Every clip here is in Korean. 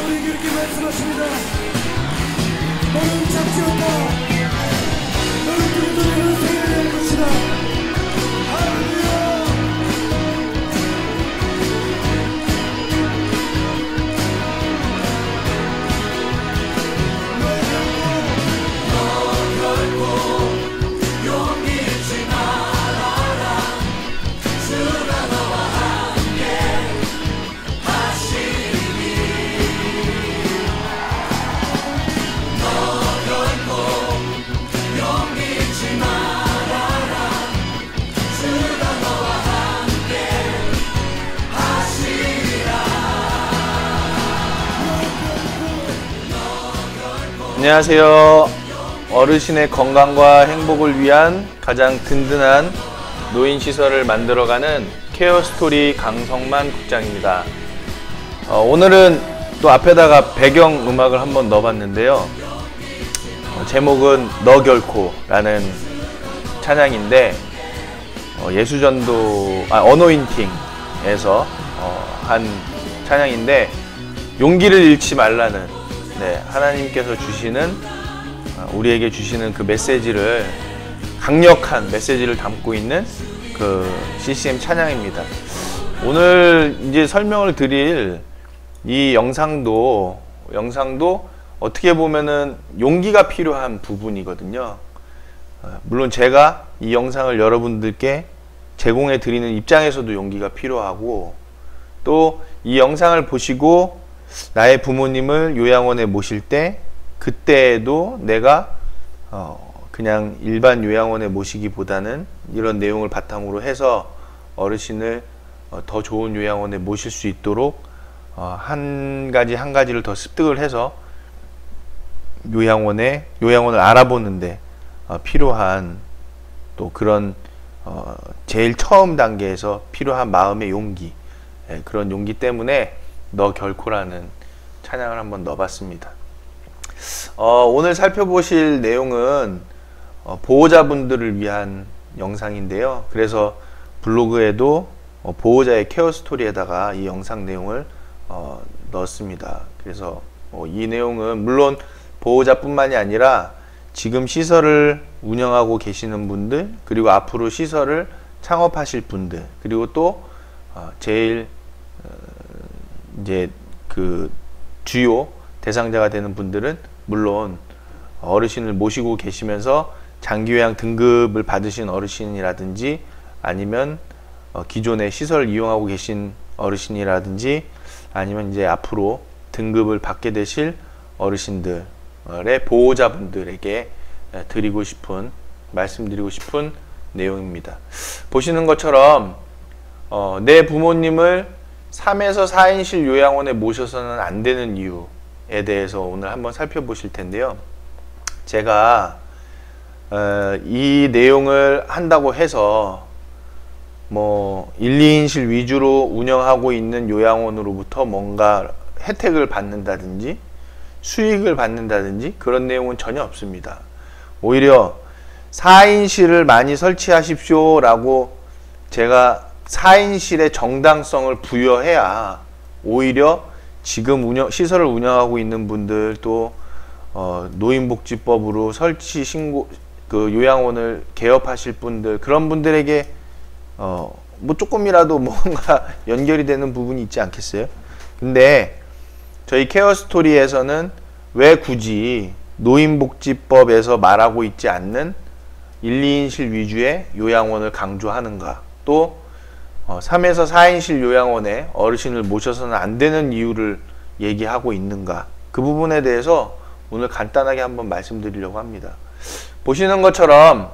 성령이 그렇게 말씀하십니다. 너는 작지었다. 너는 둥둥이는 생명의 것이다. 할렐루야. 너 결코 용기 잃지 말아라. 주가 너와 함께 하시니. 너 결코 용기 잃지 말아라. 주가 너와 함께 하시리라. 안녕하세요. 어르신의 건강과 행복을 위한 가장 든든한 노인시설을 만들어가는 케어스토리 강성만 국장입니다. 오늘은 또 앞에다가 배경음악을 한번 넣어봤는데요. 제목은 너 결코 라는 찬양인데 예수전도 어노인팅에서 한 찬양인데, 용기를 잃지 말라는 하나님께서 주시는, 우리에게 주시는 그 메시지를, 강력한 메시지를 담고 있는 그 CCM 찬양입니다. 오늘 이제 설명을 드릴 이 영상도 어떻게 보면은 용기가 필요한 부분이거든요. 물론 제가 이 영상을 여러분들께 제공해 드리는 입장에서도 용기가 필요하고, 또 이 영상을 보시고 나의 부모님을 요양원에 모실 때, 그때에도 내가 그냥 일반 요양원에 모시기보다는 이런 내용을 바탕으로 해서 어르신을 더 좋은 요양원에 모실 수 있도록 한 가지를 더 습득을 해서 요양원을 알아보는데 필요한, 또 그런 제일 처음 단계에서 필요한 마음의 용기, 그런 용기 때문에 너 결코라는 찬양을 한번 넣어봤습니다. 오늘 살펴보실 내용은 보호자분들을 위한 영상인데요. 그래서 블로그에도 보호자의 케어 스토리에다가 이 영상 내용을 넣었습니다. 그래서 이 내용은 물론 보호자뿐만이 아니라 지금 시설을 운영하고 계시는 분들, 그리고 앞으로 시설을 창업하실 분들, 그리고 또 제일 이제 그 주요 대상자가 되는 분들은 물론 어르신을 모시고 계시면서 장기요양 등급을 받으신 어르신이라든지, 아니면 기존의 시설을 이용하고 계신 어르신이라든지, 아니면 이제 앞으로 등급을 받게 되실 어르신들의 보호자분들에게 말씀드리고 싶은 내용입니다. 보시는 것처럼 내 부모님을 3에서 4인실 요양원에 모셔서는 안 되는 이유에 대해서 오늘 한번 살펴보실 텐데요. 제가 이 내용을 한다고 해서 1, 2인실 위주로 운영하고 있는 요양원으로부터 뭔가 혜택을 받는다든지 수익을 받는다든지 그런 내용은 전혀 없습니다. 오히려 4인실을 많이 설치하십시오 라고 제가 4인실의 정당성을 부여해야 오히려 지금 시설을 운영하고 있는 분들, 또 노인복지법으로 설치 신고, 그 요양원을 개업하실 분들, 그런 분들에게 조금이라도 뭔가 연결이 되는 부분이 있지 않겠어요? 근데 저희 케어스토리에서는 왜 굳이 노인복지법에서 말하고 있지 않는 1, 2인실 위주의 요양원을 강조하는가, 또 3에서 4인실 요양원에 어르신을 모셔서는 안 되는 이유를 얘기하고 있는가, 그 부분에 대해서 오늘 간단하게 한번 말씀드리려고 합니다. 보시는 것처럼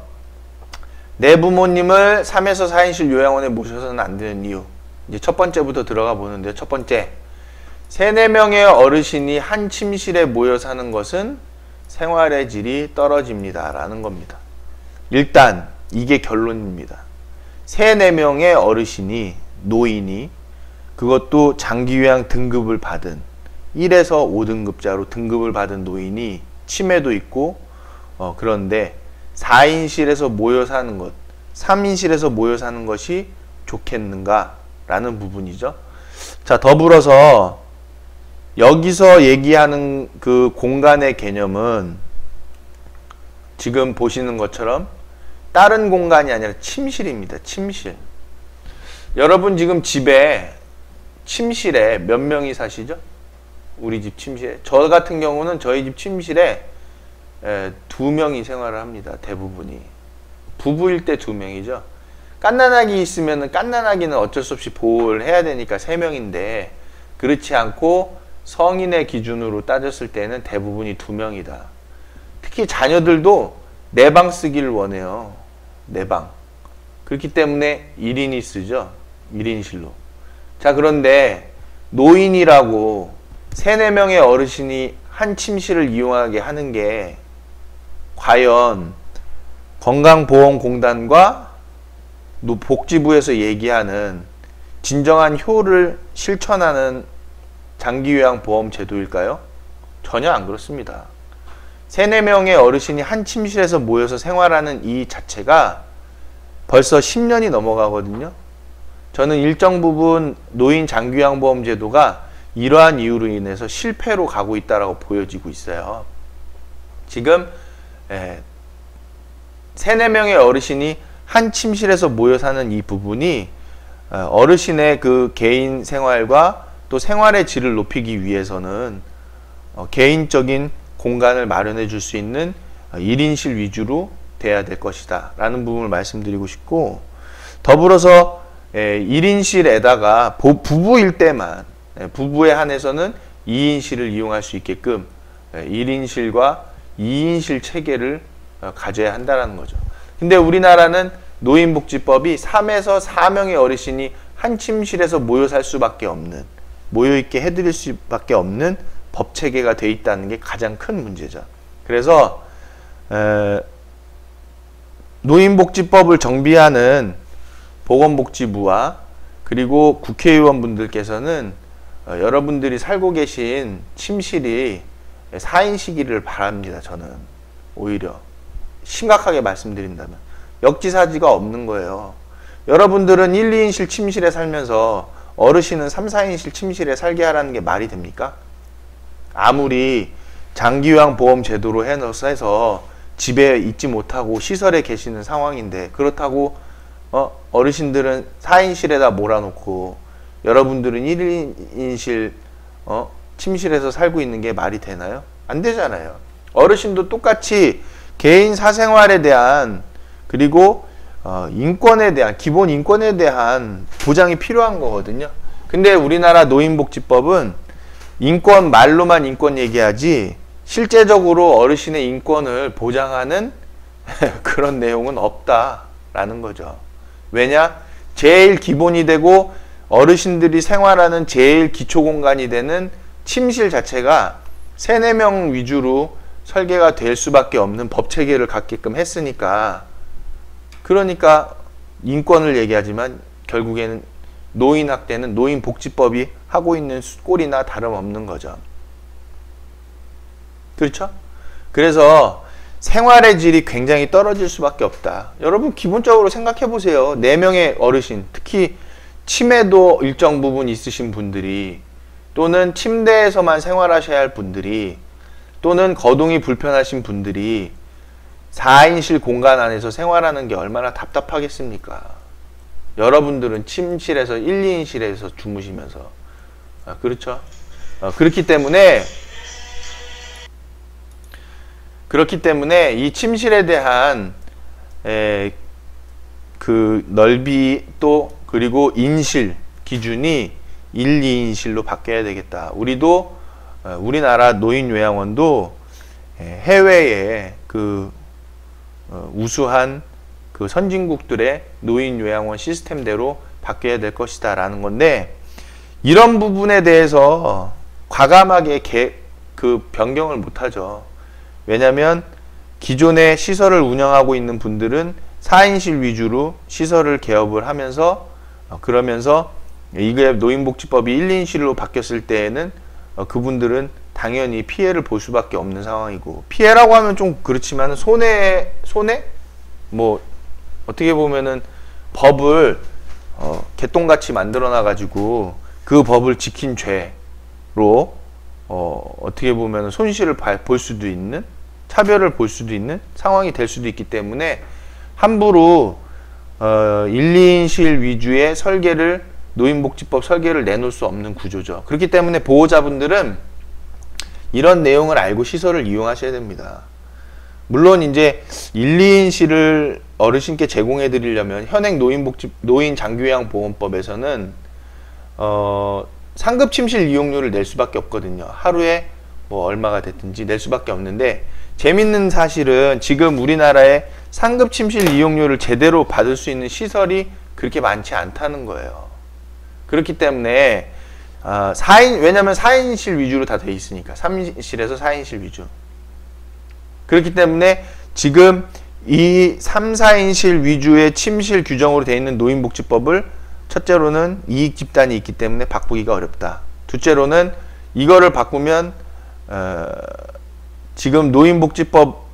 내 부모님을 3에서 4인실 요양원에 모셔서는 안 되는 이유, 이제 첫 번째부터 들어가 보는데요. 첫 번째, 3, 4명의 어르신이 한 침실에 모여 사는 것은 생활의 질이 떨어집니다 라는 겁니다. 일단 이게 결론입니다. 3, 4명의 어르신이, 노인이, 그것도 장기요양 등급을 받은 1에서 5등급자로 등급을 받은 노인이 치매도 있고 그런데 4인실에서 모여 사는 것, 3인실에서 모여 사는 것이 좋겠는가 라는 부분이죠. 자, 더불어서 여기서 얘기하는 그 공간의 개념은 지금 보시는 것처럼 다른 공간이 아니라 침실입니다. 침실. 여러분 지금 집에 침실에 몇 명이 사시죠? 우리 집 침실에. 저 같은 경우는 저희 집 침실에 2명이 생활을 합니다. 대부분이. 부부일 때 2명이죠. 갓난아기 있으면 갓난아기는 어쩔 수 없이 보호를 해야 되니까 3명인데 그렇지 않고 성인의 기준으로 따졌을 때는 대부분이 2명이다. 특히 자녀들도 4방 쓰기를 원해요. 4방. 그렇기 때문에 1인이 쓰죠. 1인실로. 자, 그런데 노인이라고 3, 4명의 어르신이 한 침실을 이용하게 하는 게 과연 건강보험공단과 복지부에서 얘기하는 진정한 효를 실천하는 장기요양보험 제도일까요? 전혀 안 그렇습니다. 3, 4명의 어르신이 한 침실에서 모여서 생활하는 이 자체가 벌써 10년이 넘어가거든요. 저는 일정 부분 노인 장기요양보험 제도가 이러한 이유로 인해서 실패로 가고 있다고 보여지고 있어요. 지금 3, 4명의 어르신이 한 침실에서 모여 사는 이 부분이 어르신의 그 개인 생활과 또 생활의 질을 높이기 위해서는 개인적인 공간을 마련해 줄 수 있는 1인실 위주로 돼야 될 것이다 라는 부분을 말씀드리고 싶고, 더불어서 1인실에다가 부부일 때만, 부부에 한해서는 2인실을 이용할 수 있게끔 1인실과 2인실 체계를 가져야 한다는 거죠. 근데 우리나라는 노인복지법이 3에서 4명의 어르신이 한 침실에서 모여 살 수밖에 없는, 모여있게 해드릴 수밖에 없는 법 체계가 돼 있다는 게 가장 큰 문제죠. 그래서 노인복지법을 정비하는 보건복지부와 그리고 국회의원분들께서는 여러분들이 살고 계신 침실이 4인식이기를 바랍니다. 저는 오히려 심각하게 말씀드린다면 역지사지가 없는 거예요. 여러분들은 1, 2인실 침실에 살면서 어르신은 3, 4인실 침실에 살게 하라는 게 말이 됩니까? 아무리 장기요양보험 제도로 해서 집에 있지 못하고 시설에 계시는 상황인데, 그렇다고 어르신들은 4인실에다 몰아놓고 여러분들은 1인실 침실에서 살고 있는 게 말이 되나요? 안 되잖아요. 어르신도 똑같이 개인 사생활에 대한, 그리고 인권에 대한, 기본 인권에 대한 보장이 필요한 거거든요. 근데 우리나라 노인복지법은 인권, 말로만 인권 얘기하지 실제적으로 어르신의 인권을 보장하는 그런 내용은 없다라는 거죠. 왜냐? 제일 기본이 되고 어르신들이 생활하는 제일 기초 공간이 되는 침실 자체가 3, 4명 위주로 설계가 될 수밖에 없는 법 체계를 갖게끔 했으니까, 그러니까 인권을 얘기하지만 결국에는 노인학대는 노인복지법이 하고 있는 꼴이나 다름없는 거죠. 그렇죠? 그래서 생활의 질이 굉장히 떨어질 수밖에 없다. 여러분 기본적으로 생각해 보세요. 4명의 어르신, 특히 치매도 일정 부분 있으신 분들이, 또는 침대에서만 생활하셔야 할 분들이, 또는 거동이 불편하신 분들이 4인실 공간 안에서 생활하는 게 얼마나 답답하겠습니까? 여러분들은 침실에서 1, 2인실에서 주무시면서, 그렇죠? 그렇기 때문에 이 침실에 대한 그 넓이, 또 그리고 인실 기준이 1, 2인실로 바뀌어야 되겠다. 우리나라 노인요양원도 해외에 그 우수한 그 선진국들의 노인요양원 시스템대로 바뀌어야 될 것이다 라는 건데, 이런 부분에 대해서 과감하게 그 변경을 못하죠. 왜냐하면 기존의 시설을 운영하고 있는 분들은 4인실 위주로 시설을 개업을 하면서, 그러면서 이게 노인복지법이 1, 2인실로 바뀌었을 때에는 그분들은 당연히 피해를 볼 수밖에 없는 상황이고, 피해라고 하면 좀 그렇지만 손해? 뭐 어떻게 보면은 법을 개똥같이 만들어 놔 가지고 그 법을 지킨 죄로 어떻게 보면 손실을 볼 수도 있는, 차별을 볼 수도 있는 상황이 될 수도 있기 때문에 함부로 1, 2인실 위주의 설계를, 노인복지법 설계를 내놓을 수 없는 구조죠. 그렇기 때문에 보호자분들은 이런 내용을 알고 시설을 이용하셔야 됩니다. 물론 이제 1, 2인실을 어르신께 제공해 드리려면 현행 노인장기요양보험법에서는 상급 침실 이용료를 낼 수밖에 없거든요. 하루에 뭐 얼마가 됐든지 낼 수밖에 없는데, 재밌는 사실은 지금 우리나라에 상급 침실 이용료를 제대로 받을 수 있는 시설이 그렇게 많지 않다는 거예요. 그렇기 때문에 왜냐면 4인실 위주로 다 돼 있으니까. 3인실에서 4인실 위주. 그렇기 때문에 지금 이 3, 4인실 위주의 침실 규정으로 돼 있는 노인복지법을 첫째로는 이익 집단이 있기 때문에 바꾸기가 어렵다. 둘째로는 이거를 바꾸면 지금 노인복지법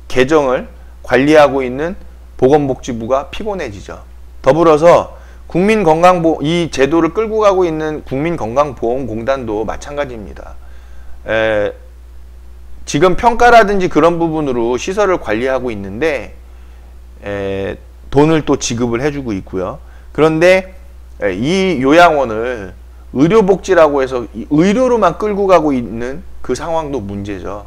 개정을 관리하고 있는 보건복지부가 피곤해지죠. 더불어서 이 제도를 끌고 가고 있는 국민건강보험공단도 마찬가지입니다. 지금 평가라든지 그런 부분으로 시설을 관리하고 있는데 돈을 또 지급을 해주고 있고요. 그런데 이 요양원을 의료복지라고 해서 의료로만 끌고 가고 있는 그 상황도 문제죠.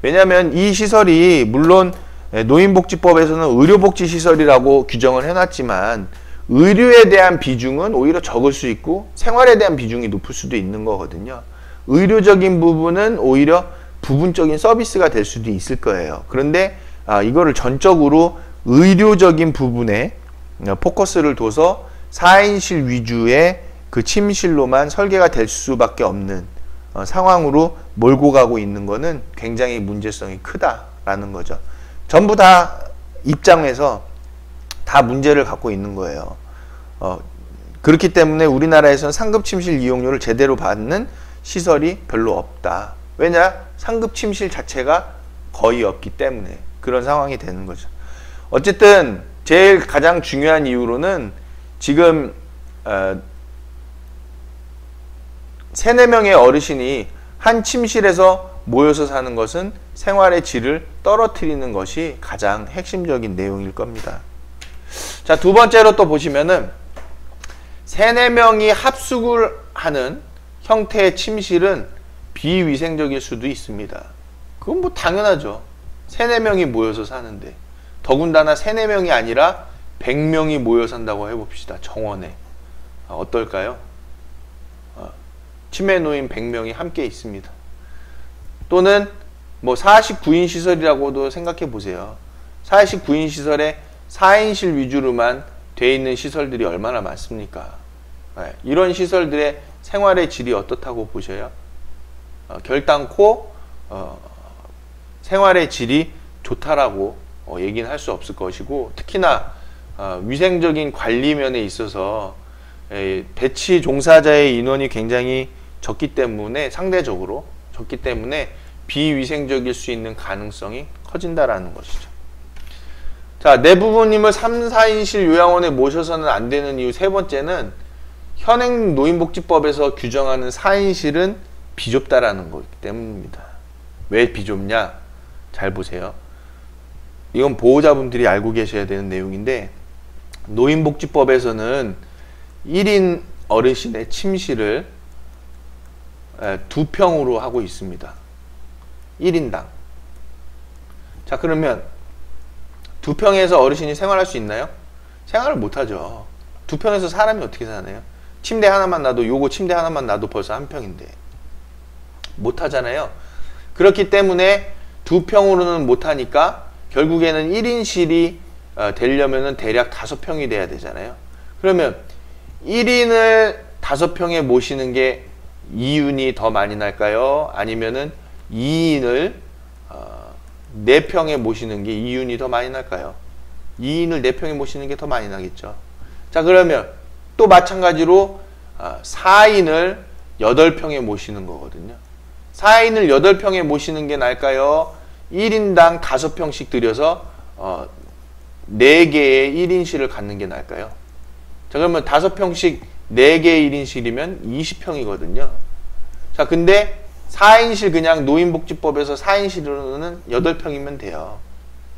왜냐하면 이 시설이 물론 노인복지법에서는 의료복지시설이라고 규정을 해놨지만 의료에 대한 비중은 오히려 적을 수 있고 생활에 대한 비중이 높을 수도 있는 거거든요. 의료적인 부분은 오히려 부분적인 서비스가 될 수도 있을 거예요. 그런데 이거를 전적으로 의료적인 부분에 포커스를 둬서 4인실 위주의 그 침실로만 설계가 될 수밖에 없는 상황으로 몰고 가고 있는 거는 굉장히 문제성이 크다라는 거죠. 전부 다 입장에서 다 문제를 갖고 있는 거예요. 그렇기 때문에 우리나라에서는 상급 침실 이용료를 제대로 받는 시설이 별로 없다. 왜냐? 상급 침실 자체가 거의 없기 때문에 그런 상황이 되는 거죠. 어쨌든 제일 가장 중요한 이유로는 지금 3, 4명의 어르신이 한 침실에서 모여서 사는 것은 생활의 질을 떨어뜨리는 것이 가장 핵심적인 내용일 겁니다. 자, 두 번째로 또 보시면은 3, 4명이 합숙을 하는 형태의 침실은 비위생적일 수도 있습니다. 그건 뭐 당연하죠. 3, 4명이 모여서 사는데, 더군다나 3, 4명이 아니라 100명이 모여 산다고 해봅시다. 정원에. 어떨까요? 치매노인 100명이 함께 있습니다. 또는 뭐 49인 시설이라고도 생각해 보세요. 49인 시설에 4인실 위주로만 돼 있는 시설들이 얼마나 많습니까? 이런 시설들의 생활의 질이 어떻다고 보셔요? 결단코 생활의 질이 좋다라고 얘기는 할 수 없을 것이고, 특히나 위생적인 관리 면에 있어서 배치 종사자의 인원이 굉장히 적기 때문에, 상대적으로 적기 때문에 비위생적일 수 있는 가능성이 커진다라는 것이죠. 자, 내부부님을 3, 4인실 요양원에 모셔서는 안 되는 이유 세 번째는 현행 노인복지법에서 규정하는 4인실은 비좁다라는 거기 때문입니다. 왜 비좁냐? 잘 보세요. 이건 보호자분들이 알고 계셔야 되는 내용인데, 노인복지법에서는 1인 어르신의 침실을 2평으로 하고 있습니다. 1인당. 자, 그러면 2평에서 어르신이 생활할 수 있나요? 생활을 못하죠. 2평에서 사람이 어떻게 사나요? 침대 하나만 놔도, 요거 침대 하나만 놔도 벌써 1평인데 못하잖아요. 그렇기 때문에 2평으로는 못하니까 결국에는 1인실이 되려면 대략 5평이 돼야 되잖아요. 그러면 1인을 5평에 모시는 게 2윤이 더 많이 날까요? 아니면은 2인을 4평에 모시는 게 2윤이 더 많이 날까요? 2인을 4평에 모시는 게 더 많이 나겠죠. 자, 그러면 또 마찬가지로 4인을 8평에 모시는 거거든요. 4인을 8평에 모시는 게 나을까요? 1인당 5평씩 들여서 4개의 1인실을 갖는 게 나을까요? 자, 그러면 5평씩 4개의 1인실이면 20평이거든요. 자, 근데 4인실 그냥 노인복지법에서 4인실로는 8평이면 돼요.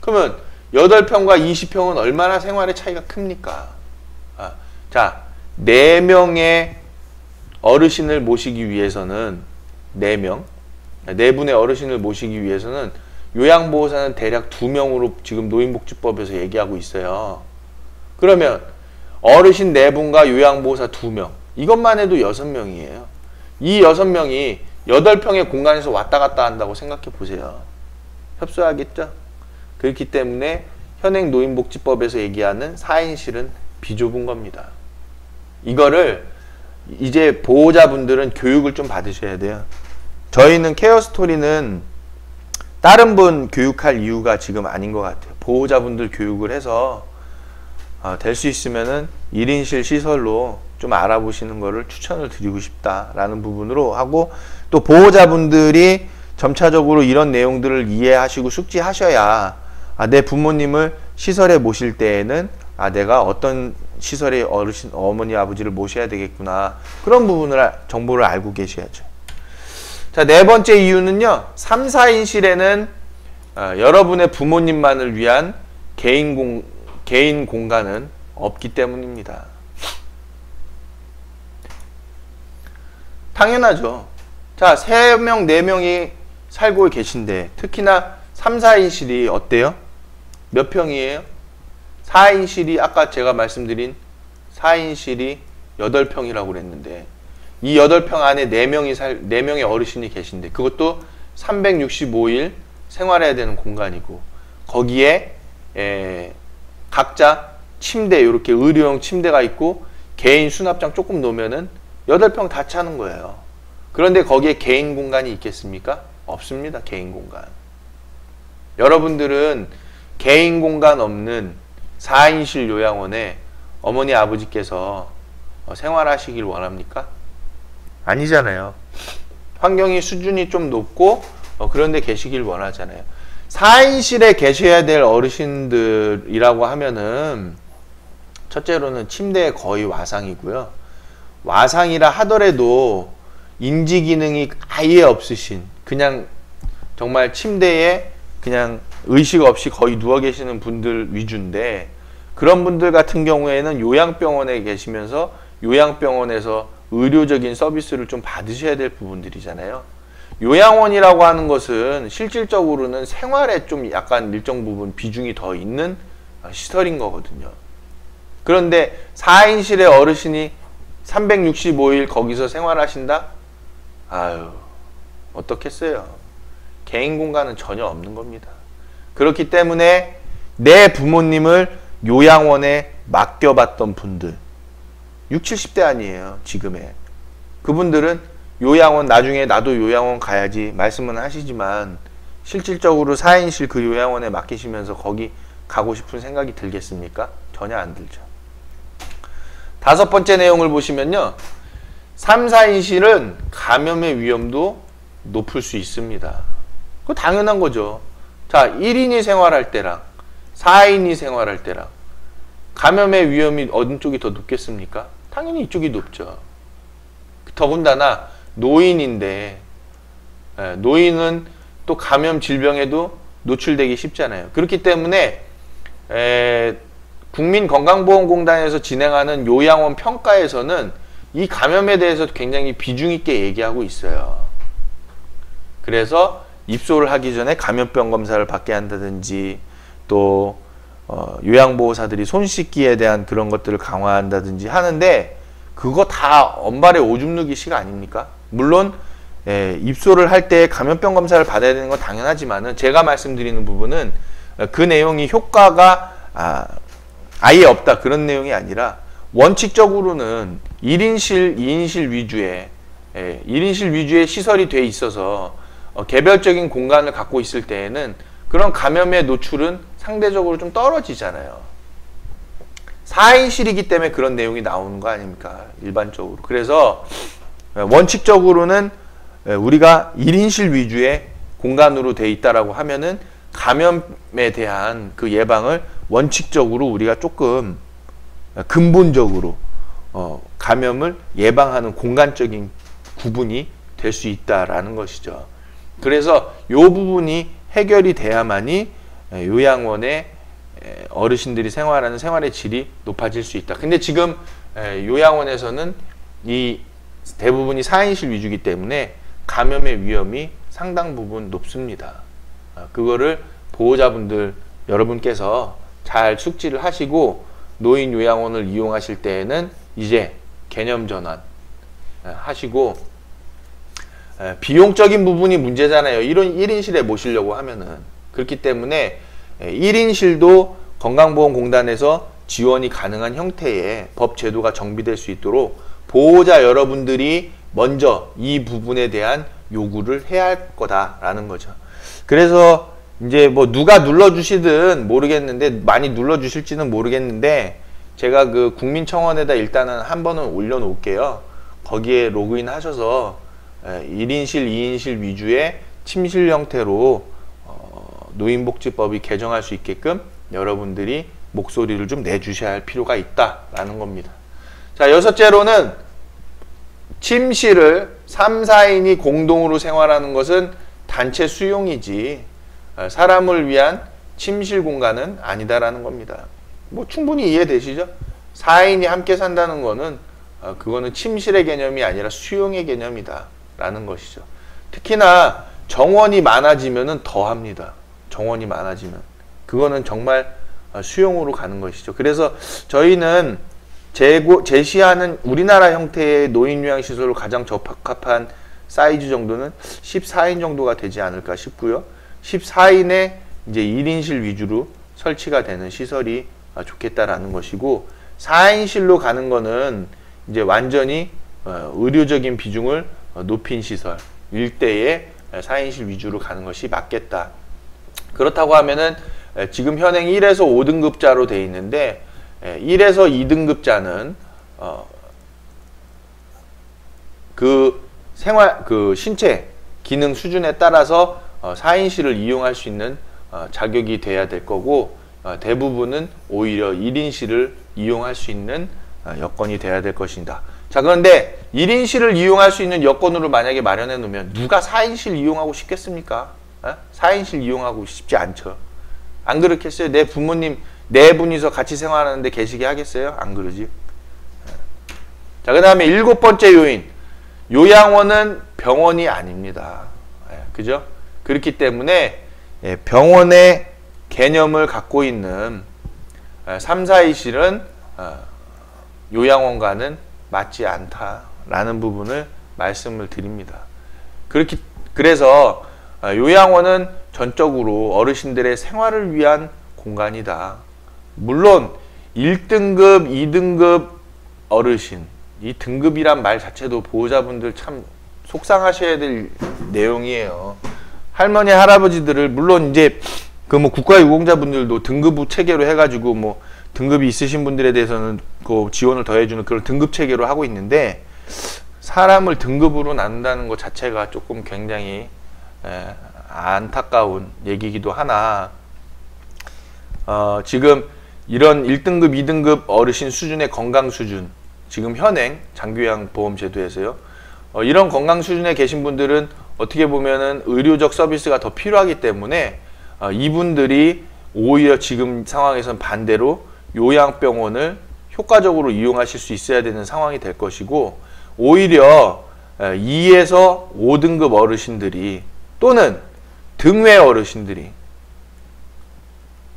그러면 8평과 20평은 얼마나 생활의 차이가 큽니까? 자, 4명의 어르신을 모시기 위해서는 4명, 4분의 어르신을 모시기 위해서는 요양보호사는 대략 2명으로 지금 노인복지법에서 얘기하고 있어요. 그러면 어르신 4분과 요양보호사 2명, 이것만 해도 6명이에요. 이 6명이 8평의 공간에서 왔다 갔다 한다고 생각해 보세요. 협소하겠죠? 그렇기 때문에 현행 노인복지법에서 얘기하는 4인실은 비좁은 겁니다. 이거를 이제 보호자분들은 교육을 좀 받으셔야 돼요. 저희는 케어스토리는 다른 분 교육할 이유가 지금 아닌 것 같아요. 보호자분들 교육을 해서 될 수 있으면은 1인실 시설로 좀 알아보시는 거를 추천을 드리고 싶다라는 부분으로 하고, 또 보호자분들이 점차적으로 이런 내용들을 이해하시고 숙지하셔야 내 부모님을 시설에 모실 때에는 내가 어떤 시설의 어르신, 어머니, 아버지를 모셔야 되겠구나, 그런 부분을 정보를 알고 계셔야죠. 자, 4번째 이유는요, 3, 4인실에는 여러분의 부모님만을 위한 개인 공간은 없기 때문입니다. 당연하죠. 자, 3명, 4명이 살고 계신데, 특히나 3, 4인실이 어때요? 몇 평이에요? 4인실이 아까 제가 말씀드린 4인실이 8평이라고 그랬는데, 이 8평 안에 4명의 어르신이 계신데, 그것도 365일 생활해야 되는 공간이고, 거기에 각자 침대, 이렇게 의료용 침대가 있고 개인 수납장 조금 놓으면은 8평 다 차는 거예요. 그런데 거기에 개인 공간이 있겠습니까? 없습니다. 개인 공간. 여러분들은 개인 공간 없는 4인실 요양원에 어머니 아버지께서 생활하시길 원합니까? 아니잖아요. 환경이 수준이 좀 높고 그런 데 계시길 원하잖아요. 4인실에 계셔야 될 어르신들이라고 하면은 첫째로는 침대에 거의 와상이고요. 와상이라 하더라도 인지 기능이 아예 없으신, 그냥 정말 침대에 그냥 의식 없이 거의 누워 계시는 분들 위주인데, 그런 분들 같은 경우에는 요양병원에 계시면서 요양병원에서 의료적인 서비스를 좀 받으셔야 될 부분들이잖아요. 요양원이라고 하는 것은 실질적으로는 생활에 좀 약간 일정 부분 비중이 더 있는 시설인 거거든요. 그런데 4인실의 어르신이 365일 거기서 생활하신다? 아유, 어떻겠어요. 개인 공간은 전혀 없는 겁니다. 그렇기 때문에 내 부모님을 요양원에 맡겨봤던 분들, 60, 70대 아니에요, 지금에. 그분들은 요양원, 나중에 나도 요양원 가야지 말씀은 하시지만, 실질적으로 4인실 그 요양원에 맡기시면서 거기 가고 싶은 생각이 들겠습니까? 전혀 안 들죠. 5번째 내용을 보시면요, 3, 4인실은 감염의 위험도 높을 수 있습니다. 그거 당연한 거죠. 자, 1인이 생활할 때랑 4인이 생활할 때랑 감염의 위험이 어느 쪽이 더 높겠습니까? 당연히 이쪽이 높죠. 더군다나 노인인데, 노인은 또 감염 질병에도 노출되기 쉽잖아요. 그렇기 때문에 국민건강보험공단에서 진행하는 요양원 평가에서는 이 감염에 대해서 굉장히 비중 있게 얘기하고 있어요. 그래서 입소를 하기 전에 감염병 검사를 받게 한다든지, 또 요양보호사들이 손 씻기에 대한 그런 것들을 강화한다든지 하는데, 그거 다 언발의 오줌 누기식 아닙니까? 물론 입소를 할 때 감염병 검사를 받아야 되는 건 당연하지만은, 제가 말씀드리는 부분은 그 내용이 효과가 아예 없다, 그런 내용이 아니라, 원칙적으로는 1인실, 2인실 위주의 1인실 위주의 시설이 돼 있어서 개별적인 공간을 갖고 있을 때에는 그런 감염의 노출은 상대적으로 좀 떨어지잖아요. 4인실이기 때문에 그런 내용이 나오는 거 아닙니까? 일반적으로. 그래서 원칙적으로는 우리가 1인실 위주의 공간으로 돼 있다라고 하면은 감염에 대한 그 예방을 원칙적으로 우리가 조금 근본적으로 감염을 예방하는 공간적인 구분이 될 수 있다라는 것이죠. 그래서 이 부분이 해결이 돼야만이 요양원의 어르신들이 생활하는 생활의 질이 높아질 수 있다. 근데 지금 요양원에서는 이 대부분이 4인실 위주이기 때문에 감염의 위험이 상당 부분 높습니다. 그거를 보호자분들 여러분께서 잘 숙지를 하시고 노인 요양원을 이용하실 때에는 이제 개념 전환 하시고, 비용적인 부분이 문제잖아요. 이런 1인실에 모시려고 하면은. 그렇기 때문에 1인실도 건강보험공단에서 지원이 가능한 형태의 법 제도가 정비될 수 있도록 보호자 여러분들이 먼저 이 부분에 대한 요구를 해야 할 거다라는 거죠. 그래서 이제 뭐 누가 눌러주시든 모르겠는데, 많이 눌러주실지는 모르겠는데, 제가 그 국민청원에다 일단은 한 번은 올려놓을게요. 거기에 로그인 하셔서 1인실, 2인실 위주의 침실 형태로 노인복지법이 개정할 수 있게끔 여러분들이 목소리를 좀 내주셔야 할 필요가 있다라는 겁니다. 자, 여섯째로는 침실을 3, 4인이 공동으로 생활하는 것은 단체 수용이지 사람을 위한 침실 공간은 아니다라는 겁니다. 뭐 충분히 이해되시죠? 4인이 함께 산다는 거는 그거는 침실의 개념이 아니라 수용의 개념이다 라는 것이죠. 특히나 정원이 많아지면은 더 합니다. 정원이 많아지면 그거는 정말 수용으로 가는 것이죠. 그래서 저희는 제시하는 우리나라 형태의 노인요양시설로 가장 적합한 사이즈 정도는 14인 정도가 되지 않을까 싶고요. 14인의 이제 1인실 위주로 설치가 되는 시설이 좋겠다라는 것이고, 4인실로 가는 거는 이제 완전히 의료적인 비중을 높인 시설, 일대의 4인실 위주로 가는 것이 맞겠다. 그렇다고 하면은 지금 현행 1에서 5등급자로 되어 있는데 1에서 2등급자는 그 신체 기능 수준에 따라서 4인실을 이용할 수 있는 자격이 돼야 될 거고, 대부분은 오히려 1인실을 이용할 수 있는 여건이 돼야 될 것입니다. 자, 그런데 1인실을 이용할 수 있는 여건으로 만약에 마련해 놓으면 누가 4인실 이용하고 싶겠습니까? 4인실 이용하고 싶지 않죠. 안 그렇겠어요? 내 부모님 4분이서 같이 생활하는데 계시게 하겠어요? 안 그러지. 자, 그 다음에 7번째 요인, 요양원은 병원이 아닙니다. 그죠? 그렇기 때문에 병원의 개념을 갖고 있는 3, 4인실은 요양원과는 맞지 않다라는 부분을 말씀을 드립니다. 그래서 요양원은 전적으로 어르신들의 생활을 위한 공간이다. 물론 1등급, 2등급 어르신, 이 등급이란 말 자체도 보호자분들 참 속상하셔야 될 내용이에요. 할머니, 할아버지들을 물론 이제 그 뭐 국가유공자분들도 등급 체계로 해가지고 뭐 등급이 있으신 분들에 대해서는 그 지원을 더해주는 그런 등급 체계로 하고 있는데, 사람을 등급으로 나눈다는 것 자체가 조금 굉장히 안타까운 얘기이기도 하나, 지금 이런 1등급, 2등급 어르신 수준의 건강 수준, 지금 현행 장기요양보험제도에서요, 이런 건강 수준에 계신 분들은 어떻게 보면은 의료적 서비스가 더 필요하기 때문에 이분들이 오히려 지금 상황에선 반대로 요양병원을 효과적으로 이용하실 수 있어야 되는 상황이 될 것이고, 오히려 2에서 5등급 어르신들이 또는 등회 어르신들이,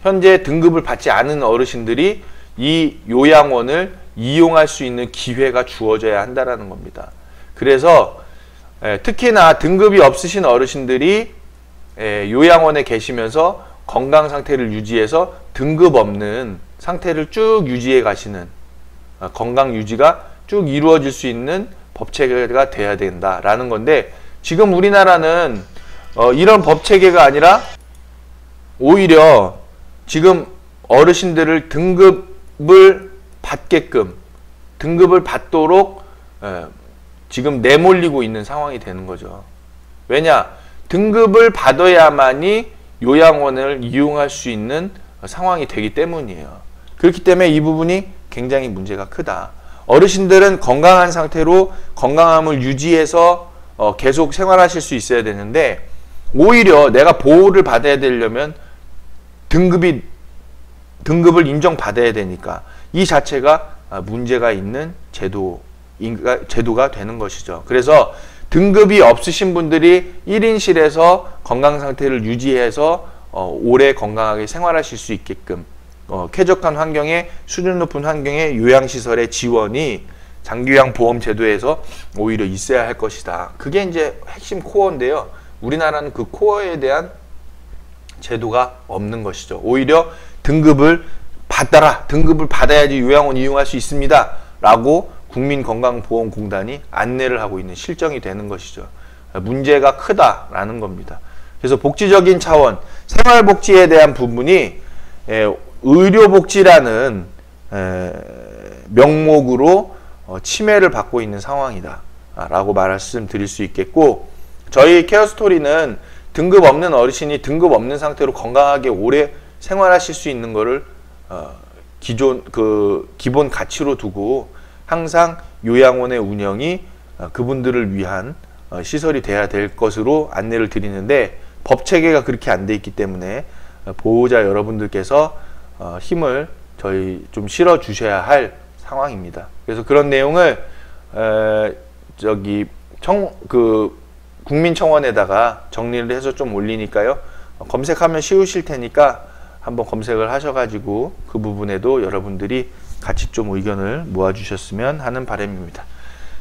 현재 등급을 받지 않은 어르신들이 이 요양원을 이용할 수 있는 기회가 주어져야 한다는 겁니다. 그래서 특히나 등급이 없으신 어르신들이 요양원에 계시면서 건강 상태를 유지해서 등급 없는 상태를 쭉 유지해 가시는, 건강 유지가 쭉 이루어질 수 있는 법체계가 돼야 된다라는 건데, 지금 우리나라는 이런 법체계가 아니라 오히려 지금 어르신들을 등급을 받게끔, 등급을 받도록 지금 내몰리고 있는 상황이 되는 거죠. 왜냐? 등급을 받아야만이 요양원을 이용할 수 있는 상황이 되기 때문이에요. 그렇기 때문에 이 부분이 굉장히 문제가 크다. 어르신들은 건강한 상태로 건강함을 유지해서 계속 생활하실 수 있어야 되는데, 오히려 내가 보호를 받아야 되려면 등급을 인정받아야 되니까 이 자체가 문제가 있는 제도가 되는 것이죠. 그래서 등급이 없으신 분들이 1인실에서 건강 상태를 유지해서 오래 건강하게 생활하실 수 있게끔 쾌적한 환경에, 수준 높은 환경의 요양시설의 지원이 장기요양 보험 제도에서 오히려 있어야 할 것이다. 그게 이제 핵심 코어인데요. 우리나라는 그 코어에 대한 제도가 없는 것이죠. 오히려 등급을 받아야지 요양원 이용할 수 있습니다 라고 국민건강보험공단이 안내를 하고 있는 실정이 되는 것이죠. 문제가 크다라는 겁니다. 그래서 복지적인 차원, 생활복지에 대한 부분이 의료복지라는 명목으로 침해를 받고 있는 상황이다 라고 말씀드릴 수 있겠고, 저희 케어스토리는 등급 없는 어르신이 등급 없는 상태로 건강하게 오래 생활하실 수 있는 거를 기본 가치로 두고 항상 요양원의 운영이 그분들을 위한 시설이 돼야 될 것으로 안내를 드리는데, 법 체계가 그렇게 안 돼 있기 때문에 보호자 여러분들께서 힘을 저희 좀 실어 주셔야 할 상황입니다. 그래서 그런 내용을 국민청원에다가 정리를 해서 좀 올리니까요. 검색하면 쉬우실 테니까 한번 검색을 하셔가지고 그 부분에도 여러분들이 같이 좀 의견을 모아주셨으면 하는 바람입니다.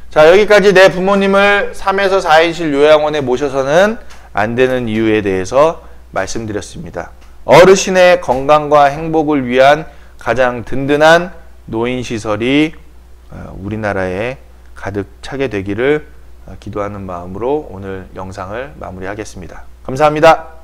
자, 여기까지 내 부모님을 3에서 4인실 요양원에 모셔서는 안 되는 이유에 대해서 말씀드렸습니다. 어르신의 건강과 행복을 위한 가장 든든한 노인시설이 우리나라에 가득 차게 되기를 기도하는 마음으로 오늘 영상을 마무리하겠습니다. 감사합니다.